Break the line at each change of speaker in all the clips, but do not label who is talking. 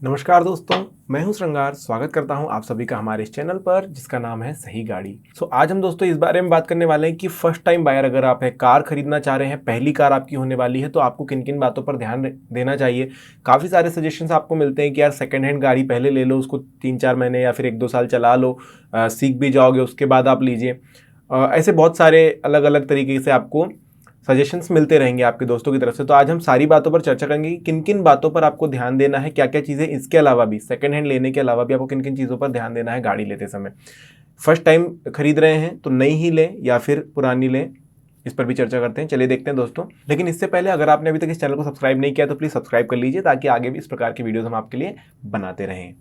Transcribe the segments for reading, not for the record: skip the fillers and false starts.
नमस्कार दोस्तों, मैं हूं श्रृंगार। स्वागत करता हूं आप सभी का हमारे इस चैनल पर जिसका नाम है सही गाड़ी। आज हम दोस्तों इस बारे में बात करने वाले हैं कि फर्स्ट टाइम बायर अगर आप है कार खरीदना चाह रहे हैं, पहली कार आपकी होने वाली है, तो आपको किन किन बातों पर ध्यान देना चाहिए। काफ़ी सारे सजेशंस आपको मिलते हैं कि यार सेकेंड हैंड गाड़ी पहले ले लो, उसको 3-4 महीने या फिर 1-2 साल चला लो, सीख भी जाओगे, उसके बाद आप लीजिए। ऐसे बहुत सारे अलग अलग तरीके से आपको सजेशंस मिलते रहेंगे आपके दोस्तों की तरफ से। तो आज हम सारी बातों पर चर्चा करेंगे कि किन किन बातों पर आपको ध्यान देना है, क्या क्या चीज़ें, इसके अलावा भी सेकंड हैंड लेने के अलावा भी आपको किन किन चीज़ों पर ध्यान देना है गाड़ी लेते समय। फर्स्ट टाइम खरीद रहे हैं तो नई ही लें या फिर पुरानी लें, इस पर भी चर्चा करते हैं। चलिए देखते हैं दोस्तों। लेकिन इससे पहले अगर आपने अभी तक इस चैनल को सब्सक्राइब नहीं किया तो प्लीज़ सब्सक्राइब कर लीजिए, ताकि आगे भी इस प्रकार की वीडियोज़ हम आपके लिए बनाते रहें।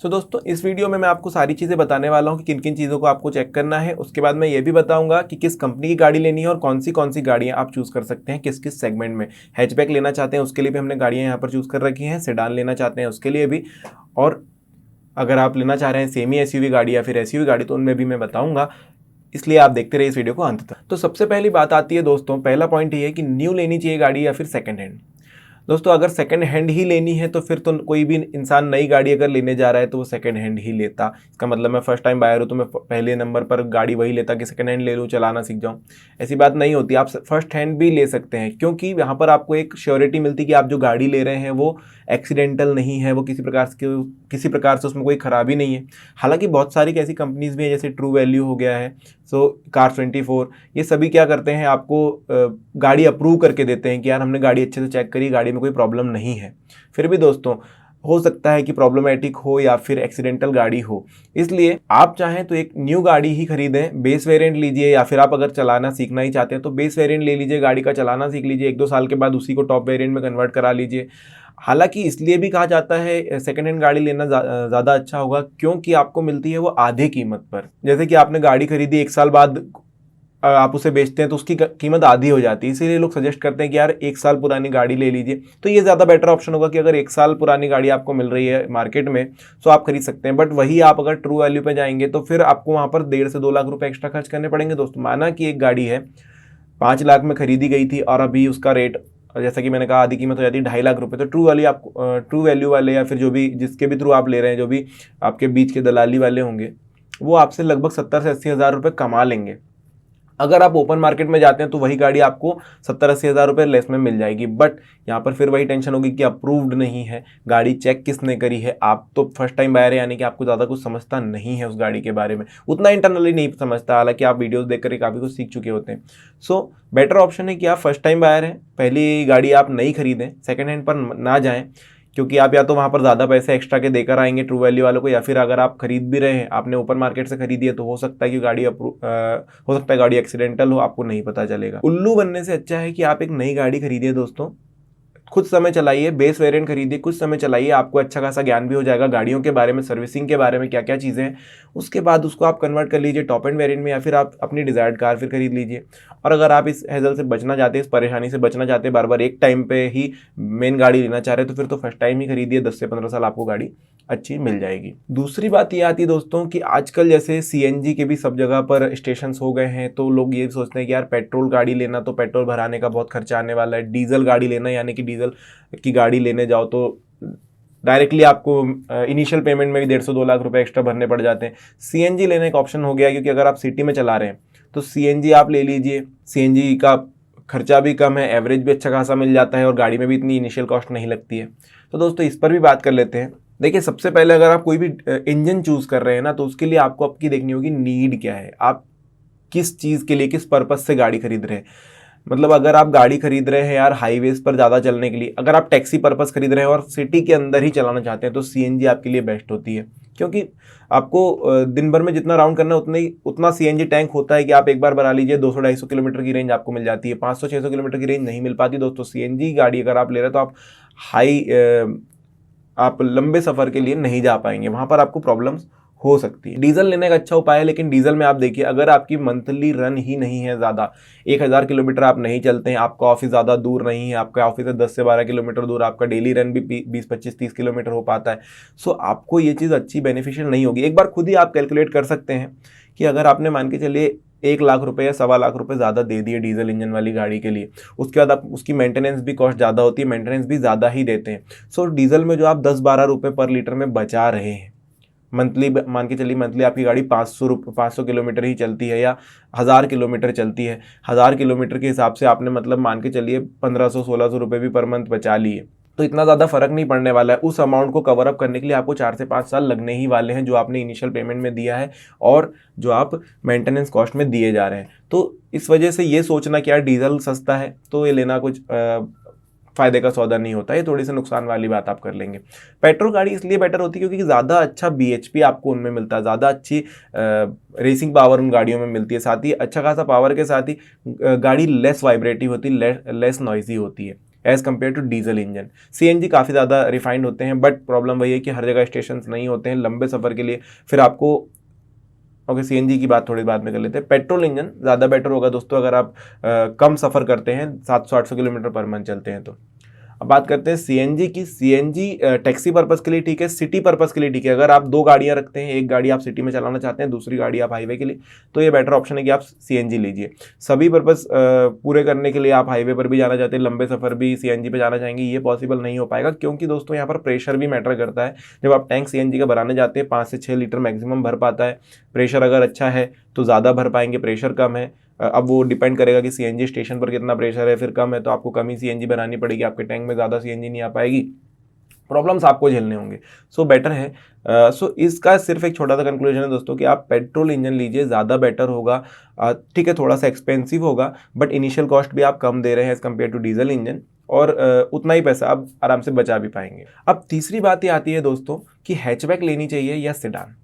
दोस्तों इस वीडियो में मैं आपको सारी चीज़ें बताने वाला हूं कि किन किन चीज़ों को आपको चेक करना है। उसके बाद मैं ये भी बताऊंगा कि किस कंपनी की गाड़ी लेनी है और कौन सी गाड़ियां आप चूज़ कर सकते हैं किस किस सेगमेंट में। हैचबैक लेना चाहते हैं उसके लिए भी हमने गाड़ियां यहाँ पर चूज़ कर रखी हैं, सेडान लेना चाहते हैं उसके लिए भी, और अगर आप लेना चाह रहे हैं सेमी एसयूवी गाड़ी या फिर एसयूवी गाड़ी तो उनमें भी मैं बताऊँगा, इसलिए आप देखते रहिए इस वीडियो को अंत तक। तो सबसे पहली बात आती है दोस्तों, पहला पॉइंट ये है कि न्यू लेनी चाहिए गाड़ी या फिर सेकेंड हैंड। दोस्तों अगर सेकंड हैंड ही लेनी है तो फिर तो कोई भी इंसान नई गाड़ी अगर लेने जा रहा है तो वो सेकंड हैंड ही लेता। इसका मतलब मैं फर्स्ट टाइम बायर हूँ तो मैं पहले नंबर पर गाड़ी वही लेता कि सेकंड हैंड ले लूँ, चलाना सीख जाऊँ। ऐसी बात नहीं होती, आप फर्स्ट हैंड भी ले सकते हैं, क्योंकि यहाँ पर आपको एक श्योरिटी मिलती है कि आप जो गाड़ी ले रहे हैं वो एक्सीडेंटल नहीं है, वो किसी प्रकार से उसमें कोई खराबी नहीं है। हालांकि बहुत सारी ऐसी कंपनीज भी हैं जैसे ट्रू वैल्यू हो गया है, Cars24, ये सभी क्या करते हैं, आपको गाड़ी अप्रूव करके देते हैं कि यार हमने गाड़ी अच्छे से चेक करी, गाड़ी में कोई प्रॉब्लम नहीं है। फिर भी दोस्तों हो सकता है कि प्रॉब्लमेटिक हो या फिर एक्सीडेंटल गाड़ी हो, इसलिए आप चाहें तो एक न्यू गाड़ी ही खरीदें, बेस वेरिएंट लीजिए, या फिर आप अगर चलाना सीखना ही चाहते हैं तो बेस वेरिएंट ले लीजिए, गाड़ी का चलाना सीख लीजिए, 1-2 साल के बाद उसी को टॉप वेरिएंट में कन्वर्ट करा लीजिए। हालांकि इसलिए भी कहा जाता है सेकंड हैंड गाड़ी लेना ज़्यादा अच्छा होगा, क्योंकि आपको मिलती है वो आधे कीमत पर। जैसे कि आपने गाड़ी खरीदी 1 साल बाद आप उसे बेचते हैं तो उसकी कीमत आधी हो जाती है, इसीलिए लोग सजेस्ट करते हैं कि यार 1 साल पुरानी गाड़ी ले लीजिए। तो ये ज़्यादा बेटर ऑप्शन होगा कि अगर 1 साल पुरानी गाड़ी आपको मिल रही है मार्केट में तो आप खरीद सकते हैं। बट वही आप अगर ट्रू वैल्यू पे जाएंगे तो फिर आपको वहाँ पर 1.5 से 2 लाख रुपए एक्स्ट्रा खर्च करने पड़ेंगे। दोस्तों माना कि एक गाड़ी है 5 लाख में खरीदी गई थी और अभी उसका रेट, जैसा कि मैंने कहा, आधी कीमत हो जाती है 2.5 लाख रुपए, तो ट्रू वैल्यू वाले या फिर जो भी जिसके भी थ्रू आप ले रहे हैं, जो भी आपके बीच के दलाली वाले होंगे, वो आपसे लगभग 70 से 80 हज़ार रुपये कमा लेंगे। अगर आप ओपन मार्केट में जाते हैं तो वही गाड़ी आपको 70-80 हज़ार रुपये लेस में मिल जाएगी। बट यहाँ पर फिर वही टेंशन होगी कि अप्रूव्ड नहीं है, गाड़ी चेक किसने करी है। आप तो फर्स्ट टाइम बायर है, यानी कि आपको ज़्यादा कुछ समझता नहीं है उस गाड़ी के बारे में, उतना इंटरनली नहीं समझता, हालांकि आप वीडियोस देख कर काफ़ी कुछ सीख चुके होते हैं। बेटर ऑप्शन है कि आप फर्स्ट टाइम बायर हैं, पहली गाड़ी आप नहीं खरीदें, सेकेंड हैंड पर ना जाएँ, क्योंकि आप या तो वहाँ पर ज़्यादा पैसे एक्स्ट्रा के देकर आएंगे ट्रू वैल्यू वालों को, या फिर अगर आप खरीद भी रहे हैं, आपने ओपन मार्केट से खरीदी है, तो हो सकता है कि हो सकता है गाड़ी एक्सीडेंटल हो, आपको नहीं पता चलेगा। उल्लू बनने से अच्छा है कि आप एक नई गाड़ी खरीदिए दोस्तों, कुछ समय चलाइए, बेस वेरिएंट खरीदिए, कुछ समय चलाइए, आपको अच्छा खासा ज्ञान भी हो जाएगा गाड़ियों के बारे में, सर्विसिंग के बारे में, क्या क्या चीज़ें हैं। उसके बाद उसको आप कन्वर्ट कर लीजिए टॉप एंड वेरिएंट में, या फिर आप अपनी डिजायर्ड कार फिर खरीद लीजिए। और अगर आप इस हैजल से बचना चाहते हैं, इस परेशानी से बचना चाहते हैं, बार बार एक टाइम पे ही मेन गाड़ी लेना चाह रहे हैं, तो फिर तो फर्स्ट टाइम ही खरीदिए, 10 से 15 साल आपको गाड़ी अच्छी मिल जाएगी। दूसरी बात ये आती है दोस्तों कि आजकल जैसे सीएनजी के भी सब जगह पर स्टेशन हो गए हैं, तो लोग ये सोचते हैं कि यार पेट्रोल गाड़ी लेना तो पेट्रोल भराने का बहुत खर्चा आने वाला है, डीजल गाड़ी लेना यानी कि डीजल की गाड़ी लेने जाओ तो डायरेक्टली आपको इनिशियल पेमेंट में भी 1.5 से 2 लाख रुपए एक्स्ट्रा भरने पड़ जाते हैं। सीएनजी लेने का ऑप्शन हो गया, क्योंकि अगर आप सिटी में चला रहे हैं तो सीएनजी आप ले लीजिए, सीएनजी का खर्चा भी कम है, एवरेज भी अच्छा खासा मिल जाता है और गाड़ी में भी इतनी इनिशियल कॉस्ट नहीं लगती है। तो दोस्तों इस पर भी बात कर लेते हैं। देखिए सबसे पहले अगर आप कोई भी इंजन चूज कर रहे हैं ना, तो उसके लिए आपको आपकी देखनी होगी नीड क्या है, आप किस चीज़ के लिए, किस पर्पज से गाड़ी खरीद रहे हैं। मतलब अगर आप गाड़ी खरीद रहे हैं यार हाईवेज पर ज़्यादा चलने के लिए, अगर आप टैक्सी पर्पस खरीद रहे हैं और सिटी के अंदर ही चलाना चाहते हैं, तो सीएनजी आपके लिए बेस्ट होती है, क्योंकि आपको दिन भर में जितना राउंड करना है उतना सीएनजी टैंक होता है कि आप एक बार भरा लीजिए, 200-250 किलोमीटर की रेंज आपको मिल जाती है, 500-600 किलोमीटर की रेंज नहीं मिल पाती दोस्तों। सीएनजी गाड़ी अगर आप ले रहे हैं तो आप लंबे सफ़र के लिए नहीं जा पाएंगे, वहाँ पर आपको प्रॉब्लम्स हो सकती है। डीजल लेने का अच्छा उपाय है, लेकिन डीजल में आप देखिए अगर आपकी मंथली रन ही नहीं है ज़्यादा, 1000 किलोमीटर आप नहीं चलते हैं, आपका ऑफिस ज़्यादा दूर नहीं है, आपका ऑफिस है 10 से 12 किलोमीटर दूर, आपका डेली रन भी 20-25-30 किलोमीटर हो पाता है, सो आपको ये चीज़ अच्छी बेनिफिशियल नहीं होगी। एक बार खुद ही आप कैलकुलेट कर सकते हैं कि अगर आपने मान के चलिए 1 लाख रुपए या 1.25 लाख रुपए ज़्यादा दे दिए डीजल इंजन वाली गाड़ी के लिए। उसके बाद आप उसकी मेंटेनेंस भी कॉस्ट ज़्यादा होती है, मेंटेनेंस भी ज़्यादा ही देते हैं। सो डीजल में जो आप 10-12 रुपये पर लीटर में बचा रहे हैं, मंथली मान के चलिए मंथली आपकी गाड़ी 500 किलोमीटर ही चलती है या 1000 किलोमीटर चलती है, 1000 किलोमीटर के हिसाब से आपने मतलब मान के चलिए 1500-1600 रुपये भी पर मंथ बचा लिए, तो इतना ज़्यादा फर्क नहीं पड़ने वाला है। उस अमाउंट को कवर अप करने के लिए आपको 4 से 5 साल लगने ही वाले हैं, जो आपने इनिशियल पेमेंट में दिया है और जो आप मेंटेनेंस कॉस्ट में दिए जा रहे हैं। तो इस वजह से ये सोचना कि यार डीजल सस्ता है तो ये लेना कुछ फ़ायदे का सौदा नहीं होता, ये थोड़ी सी नुकसान वाली बात आप कर लेंगे। पेट्रोल गाड़ी इसलिए बेटर होती है क्योंकि ज़्यादा अच्छा BHP आपको उनमें मिलता है, ज़्यादा अच्छी रेसिंग पावर उन गाड़ियों में मिलती है, साथ ही अच्छा खासा पावर के साथ ही गाड़ी लेस वाइब्रेटिव होती है, लेस नॉइजी होती है as compare to diesel engine. CNG काफ़ी ज़्यादा रिफाइंड होते हैं, बट प्रॉब्लम वही है कि हर जगह स्टेशन नहीं होते हैं लंबे सफ़र के लिए, फिर आपको CNG की बात थोड़ी बाद में कर लेते हैं। पेट्रोल इंजन ज़्यादा बेटर होगा दोस्तों अगर आप कम सफ़र करते हैं, 700-800 किलोमीटर पर मंथ चलते हैं तो। अब बात करते हैं CNG की। CNG टैक्सी पर्पज़ के लिए ठीक है, सिटी पर्पज़ के लिए ठीक है। अगर आप 2 गाड़ियाँ रखते हैं, एक गाड़ी आप सिटी में चलाना चाहते हैं, दूसरी गाड़ी आप हाईवे के लिए, तो ये बेटर ऑप्शन है कि आप CNG लीजिए। सभी पर्पज़ पूरे करने के लिए आप हाईवे पर भी जाना चाहते हैं, लंबे सफ़र भी CNG पे जाना चाहेंगे, ये पॉसिबल नहीं हो पाएगा क्योंकि दोस्तों यहाँ पर प्रेशर भी मैटर करता है। जब आप टैंक CNG का भराने जाते हैं 5 से 6 लीटर मैक्सिमम भर पाता है। प्रेशर अगर अच्छा है तो ज़्यादा भर पाएंगे, प्रेशर कम है अब वो डिपेंड करेगा कि CNG स्टेशन पर कितना प्रेशर है, फिर कम है तो आपको कम ही CNG बनानी पड़ेगी, आपके टैंक में ज़्यादा CNG नहीं आ पाएगी, प्रॉब्लम्स आपको झेलने होंगे। सो बेटर है। इसका सिर्फ एक छोटा सा कंक्लूजन है दोस्तों कि आप पेट्रोल इंजन लीजिए, ज़्यादा बेटर होगा। ठीक है थोड़ा सा एक्सपेंसिव होगा बट इनिशियल कॉस्ट भी आप कम दे रहे हैं as compare to diesel engine, और उतना ही पैसा आप आराम से बचा भी पाएंगे। अब तीसरी बात ये आती है दोस्तों कि हैचबैक लेनी चाहिए या सेडान।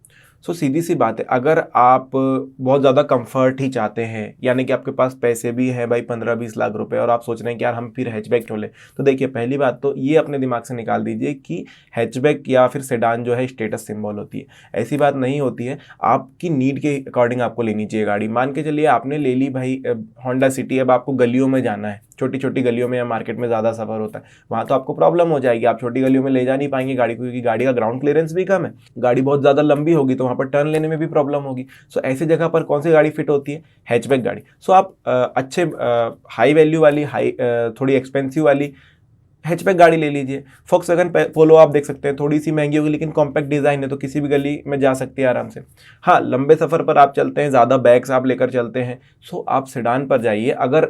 सीधी सी बात है, अगर आप बहुत ज़्यादा कंफर्ट ही चाहते हैं, यानी कि आपके पास पैसे भी हैं भाई 15-20 लाख रुपए, और आप सोच रहे हैं कि यार हम फिर हैचबैक क्यों लें, तो देखिए पहली बात तो ये अपने दिमाग से निकाल दीजिए कि हैचबैक या फिर सेडान जो है स्टेटस सिंबल होती है। ऐसी बात नहीं होती है, आपकी नीड के अकॉर्डिंग आपको लेनी चाहिए गाड़ी। मान के चलिए आपने ले ली भाई होंडा सिटी, अब आपको गलियों में जाना है, छोटी छोटी गलियों में या मार्केट में ज़्यादा सफ़र होता है, वहाँ तो आपको प्रॉब्लम हो जाएगी, आप छोटी गलियों में ले जा नहीं पाएंगे गाड़ी को क्योंकि गाड़ी का ग्राउंड क्लियरेंस भी कम है, गाड़ी बहुत ज़्यादा लंबी होगी तो वहाँ पर टर्न लेने में भी प्रॉब्लम होगी। ऐसी जगह पर कौन सी गाड़ी फिट होती है? हैचबैक गाड़ी। आप अच्छे हाई वैल्यू वाली थोड़ी एक्सपेंसिव वाली हैचबैक गाड़ी ले लीजिए। फॉक्सवैगन पोलो आप देख सकते हैं, थोड़ी सी महंगी होगी लेकिन कॉम्पैक्ट डिज़ाइन है तो किसी भी गली में जा सकती है आराम से। हाँ, लंबे सफ़र पर आप चलते हैं, ज़्यादा बैग्स आप लेकर चलते हैं, आप सेडान पर जाइए। अगर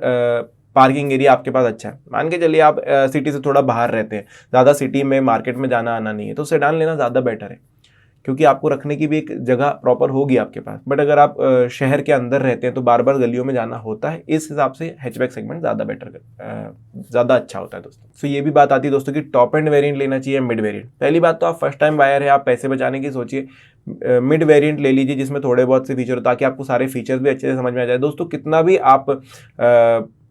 पार्किंग एरिया आपके पास अच्छा है, मान के चलिए आप सिटी से थोड़ा बाहर रहते हैं, ज़्यादा सिटी में मार्केट में जाना आना नहीं है, तो सेडान लेना ज़्यादा बेटर है क्योंकि आपको रखने की भी एक जगह प्रॉपर होगी आपके पास। बट अगर आप शहर के अंदर रहते हैं तो बार बार गलियों में जाना होता है, इस हिसाब से हैचबैक सेगमेंट ज़्यादा अच्छा होता है दोस्तों। ये भी बात आती है दोस्तों कि टॉप एंड वेरिएंट लेना चाहिए मिड वेरिएंट। पहली बात तो आप फर्स्ट टाइम बायर है, आप पैसे बचाने की सोचिए, मिड वेरिएंट ले लीजिए जिसमें थोड़े बहुत से फीचर हो ताकि आपको सारे फीचर्स भी अच्छे से समझ में आ जाए। दोस्तों कितना भी आप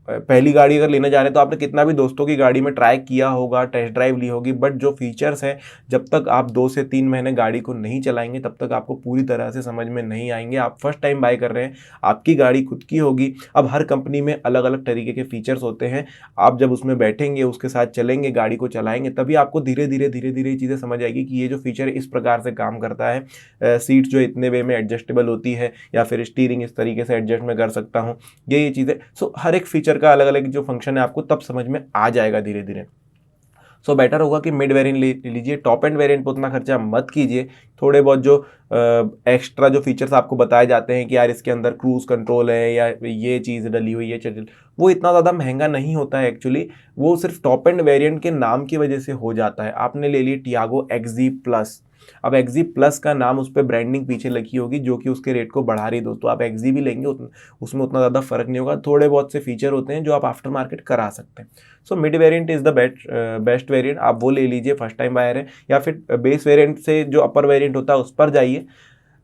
पहली गाड़ी अगर लेने जा रहे हैं तो आपने कितना भी दोस्तों की गाड़ी में ट्राई किया होगा, टेस्ट ड्राइव ली होगी, बट जो फीचर्स हैं जब तक आप 2 से 3 महीने गाड़ी को नहीं चलाएंगे तब तक आपको पूरी तरह से समझ में नहीं आएंगे। आप फर्स्ट टाइम बाय कर रहे हैं, आपकी गाड़ी खुद की होगी। अब हर कंपनी में अलग अलग तरीके के फीचर्स होते हैं, आप जब उसमें बैठेंगे, उसके साथ चलेंगे, गाड़ी को चलाएंगे, तभी आपको धीरे धीरे ये चीज़ें समझ आएगी कि ये जो फीचर इस प्रकार से काम करता है। सीट जो इतने वे में एडजस्टेबल होती है या फिर स्टीयरिंग इस तरीके से एडजस्ट में कर सकता हूँ, ये चीज़ें। हर एक फीचर का अलग अलग जो फंक्शन है आपको तब समझ में आ जाएगा धीरे धीरे। बेटर होगा कि मिड वेरिएंट ले लीजिए। टॉप एंड वेरिएंट पर उतना खर्चा मत कीजिए। थोड़े बहुत जो एक्स्ट्रा जो फीचर्स आपको बताए जाते हैं कि यार इसके अंदर क्रूज कंट्रोल है या ये चीज़ डली हुई है, वो इतना ज़्यादा महंगा नहीं होता है एक्चुअली, वो सिर्फ टॉप एंड वेरिएंट के नाम की वजह से हो जाता है। आपने ले ली टियागो XZ प्लस, अब XZ प्लस का नाम, उस पर ब्रांडिंग पीछे लगी होगी जो कि उसके रेट को बढ़ा रही है दोस्तों। आप XZ भी लेंगे उसमें उतना ज़्यादा फर्क नहीं होगा, थोड़े बहुत से फीचर होते हैं जो आप आफ्टर मार्केट करा सकते हैं। Mid variant is the best variant, आप वो ले लीजिए फर्स्ट टाइम बायर है, या फिर बेस वेरिएंट से जो अपर वेरिएंट होता है उस पर जाइए।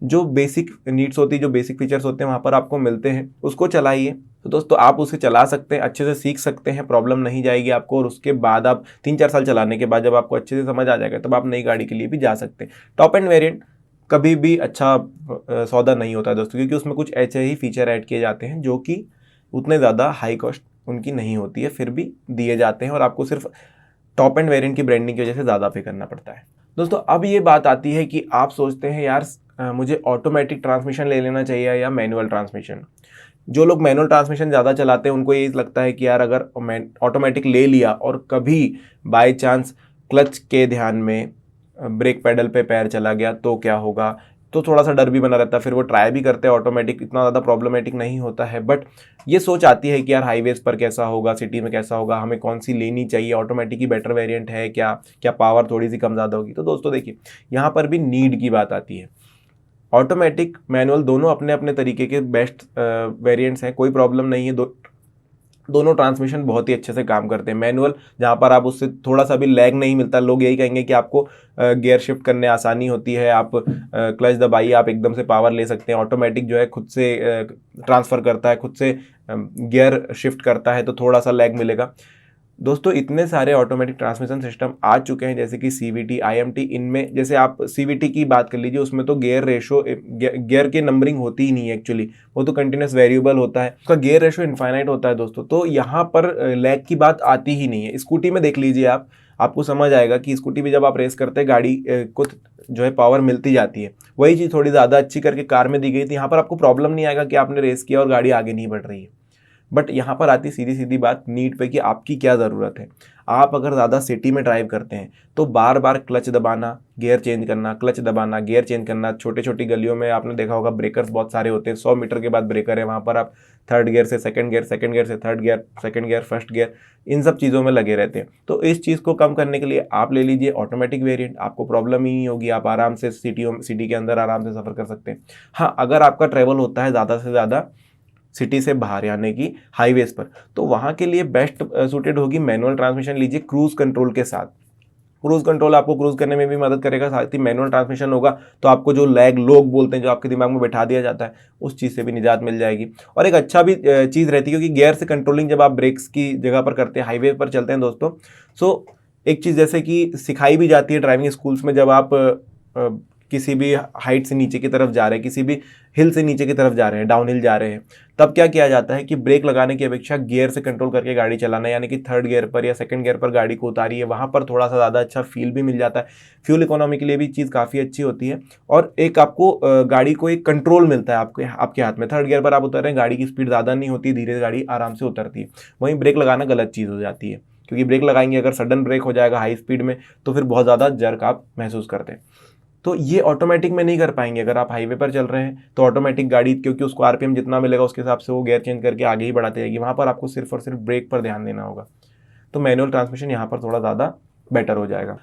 जो बेसिक नीड्स होती है, जो बेसिक फीचर्स होते हैं वहाँ पर आपको मिलते हैं, उसको चलाइए। तो दोस्तों आप उसे चला सकते हैं, अच्छे से सीख सकते हैं, प्रॉब्लम नहीं जाएगी आपको, और उसके बाद आप 3-4 साल चलाने के बाद जब आपको अच्छे से समझ आ जाएगा तब आप नई गाड़ी के लिए भी जा सकते हैं। टॉप एंड वेरिएंट कभी भी अच्छा सौदा नहीं होता है दोस्तों, क्योंकि उसमें कुछ ऐसे ही फीचर ऐड किए जाते हैं जो कि उतने ज़्यादा हाई कॉस्ट उनकी नहीं होती है, फिर भी दिए जाते हैं और आपको सिर्फ टॉप एंड वेरिएंट की ब्रांडिंग की वजह से ज़्यादा पे करना पड़ता है। दोस्तों अब ये बात आती है कि आप सोचते हैं यार मुझे ऑटोमेटिक ट्रांसमिशन ले लेना चाहिए या मैनुअल ट्रांसमिशन। जो लोग मैनुअल ट्रांसमिशन ज़्यादा चलाते हैं उनको ये लगता है कि यार अगर ऑटोमेटिक ले लिया और कभी बाय चांस क्लच के ध्यान में ब्रेक पेडल पे पैर चला गया तो क्या होगा, तो थोड़ा सा डर भी बना रहता है। फिर वो ट्राई भी करते हैं ऑटोमेटिक, इतना ज़्यादा प्रॉब्लमेटिक नहीं होता है, बट ये सोच आती है कि यार हाईवेज पर कैसा होगा, सिटी में कैसा होगा, हमें कौन सी लेनी चाहिए, ऑटोमेटिक ही बेटर वेरिएंट है क्या, क्या पावर थोड़ी सी कम ज़्यादा होगी। तो दोस्तों देखिए, यहाँ पर भी नीड की बात आती है। ऑटोमेटिक मैनुअल दोनों अपने अपने तरीके के बेस्ट वेरिएंट्स हैं, कोई प्रॉब्लम नहीं है। दोनों ट्रांसमिशन बहुत ही अच्छे से काम करते हैं। मैनुअल जहाँ पर आप उससे थोड़ा सा भी लैग नहीं मिलता, लोग यही कहेंगे कि आपको गियर शिफ्ट करने आसानी होती है, आप क्लच दबाइए आप एकदम से पावर ले सकते हैं। ऑटोमेटिक जो है खुद से ट्रांसफ़र करता है, खुद से गियर शिफ्ट करता है, तो थोड़ा सा लैग मिलेगा। दोस्तों इतने सारे ऑटोमेटिक ट्रांसमिशन सिस्टम आ चुके हैं, जैसे कि CVT, IMT। इनमें जैसे आप CVT की बात कर लीजिए, उसमें तो गियर रेशो, गियर की नंबरिंग होती ही नहीं है एक्चुअली, वो तो कंटिन्यूस वेरिएबल होता है, उसका गियर रेशो इनफाइनाइट होता है दोस्तों। तो यहाँ पर लैग की बात आती ही नहीं है। स्कूटी में देख लीजिए आप, आपको समझ आएगा कि स्कूटी में जब आप रेस करते हैं गाड़ी को जो है पावर मिलती जाती है। वही चीज़ थोड़ी ज़्यादा अच्छी करके कार में दी गई थी, यहाँ पर आपको प्रॉब्लम नहीं आएगा कि आपने रेस किया और गाड़ी आगे नहीं बढ़ रही है। बट यहाँ पर आती सीधी सीधी बात नीड पे कि आपकी क्या ज़रूरत है। आप अगर ज़्यादा सिटी में ड्राइव करते हैं तो बार बार क्लच दबाना, गियर चेंज करना, क्लच दबाना, गियर चेंज करना, छोटे छोटी गलियों में आपने देखा होगा ब्रेकर्स बहुत सारे होते हैं, 100 मीटर के बाद ब्रेकर है, वहाँ पर आप थर्ड गियर से सेकंड गियर, सेकंड गियर से third gear, second gear first gear, इन सब चीज़ों में लगे रहते हैं। तो इस चीज़ को कम करने के लिए आप ले लीजिए ऑटोमेटिक वेरिएंट, आपको प्रॉब्लम ही नहीं होगी, आप आराम से सिटी के अंदर आराम से सफ़र कर सकते हैं। हाँ, अगर आपका ट्रैवल होता है ज़्यादा से ज़्यादा सिटी से बाहर, यानी कि हाईवेज पर, तो वहाँ के लिए बेस्ट सूटेड होगी मैनुअल ट्रांसमिशन लीजिए क्रूज़ कंट्रोल के साथ। क्रूज़ कंट्रोल आपको क्रूज़ करने में भी मदद करेगा, साथ ही मैनुअल ट्रांसमिशन होगा तो आपको जो लैग लोग बोलते हैं, जो आपके दिमाग में बैठा दिया जाता है, उस चीज़ से भी निजात मिल जाएगी। और एक अच्छा भी चीज़ रहती है, क्योंकि गियर से कंट्रोलिंग जब आप ब्रेक्स की जगह पर करते हैं, हाईवे पर चलते हैं दोस्तों, सो एक चीज़ जैसे कि सिखाई भी जाती है ड्राइविंग स्कूल्स में, जब आप किसी भी हाइट से नीचे की तरफ जा रहे हैं, किसी भी हिल से नीचे की तरफ जा रहे हैं, डाउन हिल जा रहे हैं, तब क्या किया जाता है कि ब्रेक लगाने की अपेक्षा गियर से कंट्रोल करके गाड़ी चलाना, यानी कि थर्ड गियर पर या सेकंड गियर पर गाड़ी को उतारिए, वहाँ पर थोड़ा सा ज़्यादा अच्छा फील भी मिल जाता है। फ्यूल इकोनॉमी के लिए भी चीज़ काफ़ी अच्छी होती है, और एक आपको गाड़ी को एक कंट्रोल मिलता है आपके हाथ में। थर्ड गियर पर आप उतर रहे हैं, गाड़ी की स्पीड ज़्यादा नहीं होती, धीरे गाड़ी आराम से उतरती है। वहीं ब्रेक लगाना गलत चीज़ हो जाती है, क्योंकि ब्रेक लगाएंगे अगर सडन ब्रेक हो जाएगा हाई स्पीड में, तो फिर बहुत ज़्यादा जर्क आप महसूस करते हैं। तो ये ऑटोमेटिक में नहीं कर पाएंगे। अगर आप हाईवे पर चल रहे हैं तो ऑटोमेटिक गाड़ी, क्योंकि उसको RPM जितना मिलेगा उसके हिसाब से वो गियर चेंज करके आगे ही बढ़ाती जाएगी, वहाँ पर आपको सिर्फ और सिर्फ ब्रेक पर ध्यान देना होगा। तो मैनुअल ट्रांसमिशन यहाँ पर थोड़ा ज़्यादा बेटर हो जाएगा।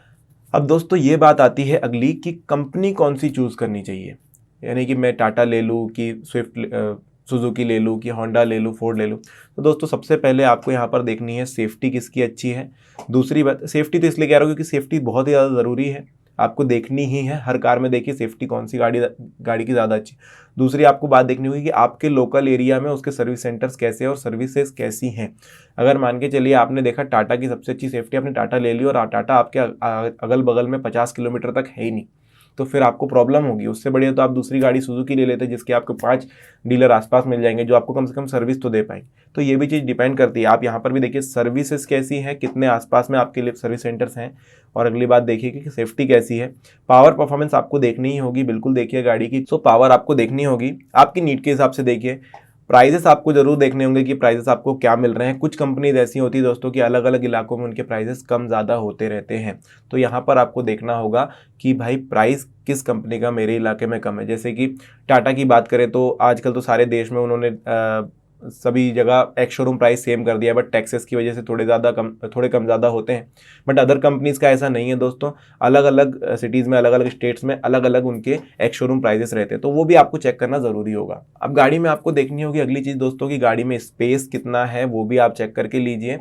अब दोस्तों ये बात आती है अगली कि कंपनी कौन सी चूज़ करनी चाहिए, यानी कि मैं टाटा ले लूँ कि स्विफ्ट सुजुकी ले लूँ कि होंडा ले लूँ, फोर्ड ले लूँ। तो दोस्तों सबसे पहले आपको यहाँ पर देखनी है सेफ्टी किसकी अच्छी है। दूसरी बात, सेफ्टी तो इसलिए कह रहा हूँ क्योंकि सेफ्टी बहुत ही ज़्यादा ज़रूरी है, आपको देखनी ही है। हर कार में देखिए सेफ्टी कौन सी गाड़ी की ज़्यादा अच्छी। दूसरी आपको बात देखनी होगी कि आपके लोकल एरिया में उसके सर्विस सेंटर्स कैसे हैं और सर्विसेज कैसी हैं। अगर मान के चलिए आपने देखा टाटा की सबसे अच्छी सेफ्टी, आपने टाटा ले ली और टाटा आपके अगल बगल में 50 किलोमीटर तक है ही नहीं, तो फिर आपको प्रॉब्लम होगी। उससे बढ़िया तो आप दूसरी गाड़ी सुजुकी ले लेते, जिसके आपको 5 डीलर आसपास मिल जाएंगे, जो आपको कम से कम सर्विस तो दे पाएंगे। तो ये भी चीज़ डिपेंड करती है। आप यहाँ पर भी देखिए सर्विसेज कैसी हैं, कितने आसपास में आपके लिए सर्विस सेंटर्स हैं, और अगली बात देखिए कि सेफ्टी कैसी है। पावर परफॉर्मेंस आपको देखनी ही होगी, बिल्कुल देखिए गाड़ी की। सो पावर आपको देखनी होगी, आपकी नीड के हिसाब से देखिए। प्राइजेस आपको जरूर देखने होंगे कि प्राइजेस आपको क्या मिल रहे हैं। कुछ कंपनीज ऐसी होती है दोस्तों कि अलग अलग इलाकों में उनके प्राइजेस कम ज़्यादा होते रहते हैं, तो यहाँ पर आपको देखना होगा कि भाई प्राइस किस कंपनी का मेरे इलाके में कम है। जैसे कि टाटा की बात करें तो आजकल तो सारे देश में उन्होंने सभी जगह एक्स शोरूम प्राइस सेम कर दिया है, बट टैक्सेस की वजह से थोड़े कम ज़्यादा होते हैं। बट अदर कंपनीज़ का ऐसा नहीं है दोस्तों, अलग अलग सिटीज़ में, अलग अलग स्टेट्स में अलग अलग उनके एक्स शोरूम प्राइजेस रहते हैं, तो वो भी आपको चेक करना ज़रूरी होगा। अब गाड़ी में आपको देखनी होगी अगली चीज़ दोस्तों की गाड़ी में स्पेस कितना है, वो भी आप चेक करके लीजिए।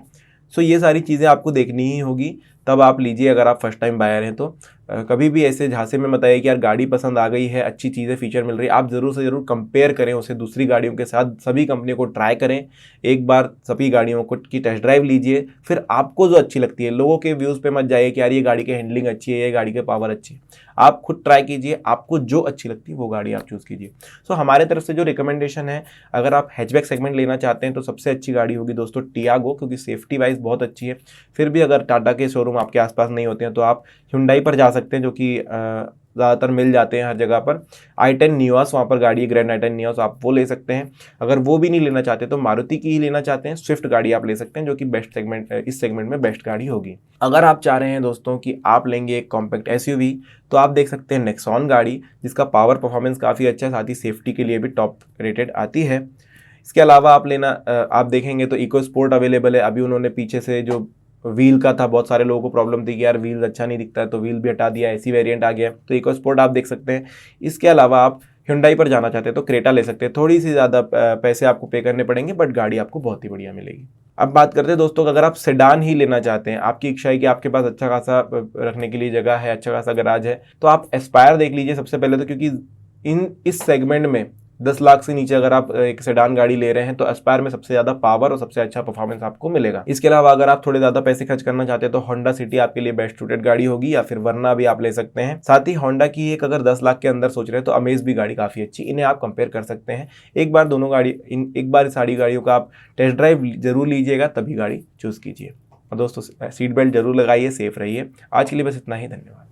सो ये सारी चीज़ें आपको देखनी ही होगी, तब आप लीजिए अगर आप फर्स्ट टाइम बायर हैं तो। कभी भी ऐसे झांसे में मत आइए कि यार गाड़ी पसंद आ गई है, अच्छी चीज़ें फीचर मिल रही है। आप ज़रूर से ज़रूर कंपेयर करें उसे दूसरी गाड़ियों के साथ, सभी कंपनियों को ट्राई करें, एक बार सभी गाड़ियों को की टेस्ट ड्राइव लीजिए, फिर आपको जो अच्छी लगती है, लोगों के व्यूज़ पे मत जाइए कि यार ये गाड़ी की हैंडलिंग अच्छी है, ये गाड़ी की पावर अच्छी है। आप खुद ट्राई कीजिए, आपको जो अच्छी लगती है वो गाड़ी आप चूज़ कीजिए। सो हमारे तरफ से जो रिकमेंडेशन है, अगर आप हैचबैक सेगमेंट लेना चाहते हैं तो सबसे अच्छी गाड़ी होगी दोस्तों टियागो, क्योंकि सेफ्टी वाइज बहुत अच्छी है। फिर भी अगर टाटा के शोरूम आपके आसपास नहीं होते हैं तो आप Hyundai पर जा सकते हैं, जो कि ज़्यादातर मिल जाते हैं हर जगह पर। i10 नियोस वहाँ पर गाड़ी है, ग्रैंड i10 नियोस, आप वो ले सकते हैं। अगर वो भी नहीं लेना चाहते तो मारुति की ही लेना चाहते हैं, स्विफ्ट गाड़ी आप ले सकते हैं, जो कि बेस्ट सेगमेंट, इस सेगमेंट में बेस्ट गाड़ी होगी। अगर आप चाह रहे हैं दोस्तों कि आप लेंगे एक कॉम्पैक्ट SUV, तो आप देख सकते हैं नेक्सॉन गाड़ी, जिसका पावर परफॉर्मेंस काफ़ी अच्छा है, साथ ही सेफ्टी के लिए भी टॉप रेटेड आती है। इसके अलावा आप देखेंगे तो इको स्पोर्ट अवेलेबल है। अभी उन्होंने पीछे से जो व्हील का था, बहुत सारे लोगों को प्रॉब्लम थी कि यार व्हील अच्छा नहीं दिखता है, तो व्हील भी हटा दिया, ऐसी वेरिएंट आ गया, तो इको स्पोर्ट आप देख सकते हैं। इसके अलावा आप Hyundai पर जाना चाहते हैं तो क्रेटा ले सकते हैं, थोड़ी सी ज़्यादा पैसे आपको पे करने पड़ेंगे, बट गाड़ी आपको बहुत ही बढ़िया मिलेगी। अब बात करते हैं दोस्तों, अगर आप सेडान ही लेना चाहते हैं, आपकी इच्छा है कि आपके पास अच्छा खासा रखने के लिए जगह है, अच्छा खासा गराज है, तो आप एस्पायर देख लीजिए सबसे पहले तो, क्योंकि इस सेगमेंट में 10 लाख से नीचे अगर आप एक सेडान गाड़ी ले रहे हैं तो एस्पायर में सबसे ज़्यादा पावर और सबसे अच्छा परफॉर्मेंस आपको मिलेगा। इसके अलावा अगर आप थोड़े ज़्यादा पैसे खर्च करना चाहते हैं तो होंडा सिटी आपके लिए बेस्ट सूटेड गाड़ी होगी, या फिर वरना भी आप ले सकते हैं। साथ ही होंडा की एक अगर 10 लाख के अंदर सोच रहे हैं तो अमेज भी गाड़ी काफ़ी अच्छी, इन्हें आप कंपेयर कर सकते हैं। एक बार सारी गाड़ियों का आप टेस्ट ड्राइव जरूर लीजिएगा, तभी गाड़ी चूज़ कीजिए। और दोस्तों सीट बेल्ट जरूर लगाइए, सेफ रहिए। आज के लिए बस इतना ही, धन्यवाद।